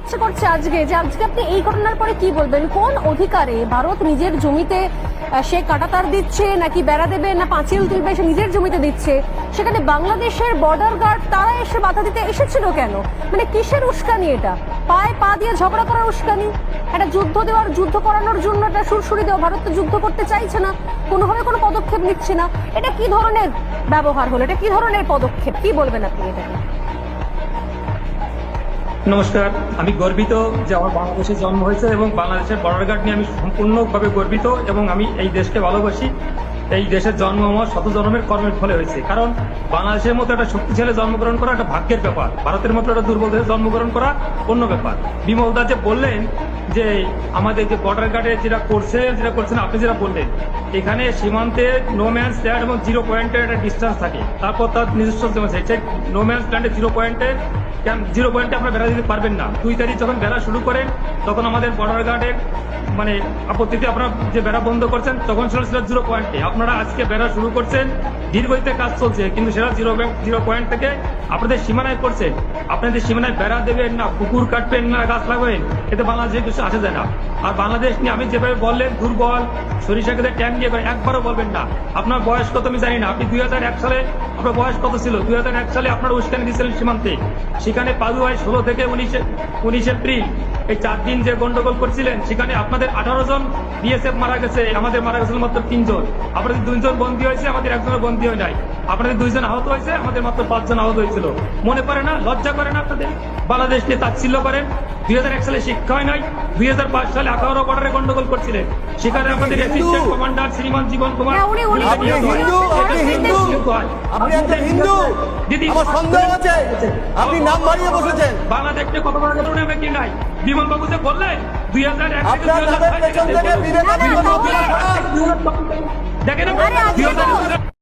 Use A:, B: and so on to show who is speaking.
A: ইচ্ছে করছে আজকে আপনি এই ঘটনার পরে কি বলবেন? কোন অধিকারে ভারত নিজের জমিতে সে কাঁটাতার দিচ্ছে, নাকি বেড়া দেবে, না পাঁচিল তুলবে, সে নিজের জমিতে দিচ্ছে, সেখানে বাংলাদেশের বর্ডার গার্ড তারা এসে বাধা দিতে এসেছিল কেন? মানে কিসের উস্কানি এটা? পায়ে পা দিয়ে ঝগড়া করার উস্কানি? একটা যুদ্ধ করানোর জন্য একটা সুরসুরি দেওয়া। ভারত তো যুদ্ধ করতে চাইছে না, কোনোভাবে কোনো পদক্ষেপ নিচ্ছে না। এটা কি ধরনের ব্যবহার হলো? এটা কি ধরনের পদক্ষেপ? কি বলবেন আপনি এটাকে?
B: নমস্কার, আমি গর্বিত যে আমার বাংলাদেশে জন্ম হয়েছে এবং বাংলাদেশের বর্ডার গার্ড নিয়ে আমি সম্পূর্ণভাবে গর্বিত এবং আমি এই দেশকে ভালোবাসি। এই দেশের জন্ম আমার শত জন্মের কর্মের ফলে হয়েছে, কারণ বাংলাদেশের মতো একটা শক্তিশালী জন্মগ্রহণ করা একটা ভাগ্যের ব্যাপার, ভারতের মতো একটা দুর্বল দেশে জন্মগ্রহণ করা অন্য ব্যাপার। বিমল দা যে বললেন যে আমাদের যে বর্ডার গার্ডে যেটা করছেন আপনি যেটা বললেন, এখানে সীমান্তে নো ম্যান্স ল্যান্ড এবং 0 পয়েন্টের একটা ডিস্টেন্স থাকে, তারপর তার নিজস্ব নো ম্যান্স ল্যান্ডে 0 পয়েন্টে আপনারা বেড়া দিতে পারবেন না। 2 তারিখ যখন বেড়া শুরু করেন তখন আমাদের বর্ডার গার্ডের মানে আপত্তিতে আপনারা যে বেড়া বন্ধ করছেন তখন ছিল 0 পয়েন্টে। আপনারা আজকে বেড়া শুরু করছেন, দীর্ঘতে কাজ চলছে, কিন্তু সেটা 0 পয়েন্ট থেকে আপনাদের সীমানায় করছেন। আপনাদের সীমানায় বেড়া দেবেন না, পুকুর কাটবেন না, গাছ লাগাবেন, এতে বাংলাদেশে কিছু আসে যায় না। আর বাংলাদেশ নিয়ে আমি যেভাবে বললেন দুর্বল, সরিষা খেতে ট্যাঙ্ক দিয়ে একবারও বলবেন না। আপনার বয়স কত আমি জানি না, আপনি 2001 সালে আপনার বয়স কত ছিল? 2001 সালে আপনারা উস্কানি দিয়েছিলেন সীমান্তে, সেখানে পাদুয়ায় 16 থেকে 19 এপ্রিল এই 4 দিন যে গন্ডগোল করছিলেন, সেখানে আপনাদের 18 জন বিএসএফ মারা গেছে, আমাদের মারা গেছিল মাত্র 3 জন। আপনাদের 2 জন বন্দী হয়েছে, আমাদের 1 জনের বন্দী হয় নাই। আপনাদের 2 জন আহত হয়েছে, আমাদের মাত্র 5 জন আহত হয়েছিল। মনে পড়ে না? লজ্জা করে না আপনাদের? বাংলাদেশ নিয়ে তাচ্ছিল্য করেন। 2001 সালে শিক্ষা হয় নাই, 2005 সালে 18 বর্ডারে গন্ডগোল করছিলেন, সেখানে আমাদের অ্যাসিস্ট্যান্ট কমান্ডার শ্রীমান জীবন কুমার
C: আপনি নাম বাড়িয়ে বসেছেন।
B: বাংলাদেশ নিয়ে কত বড় ঘটনা কি নাই? বিমল বাবু যে বললেন 2001 থেকে 2005 দেখেন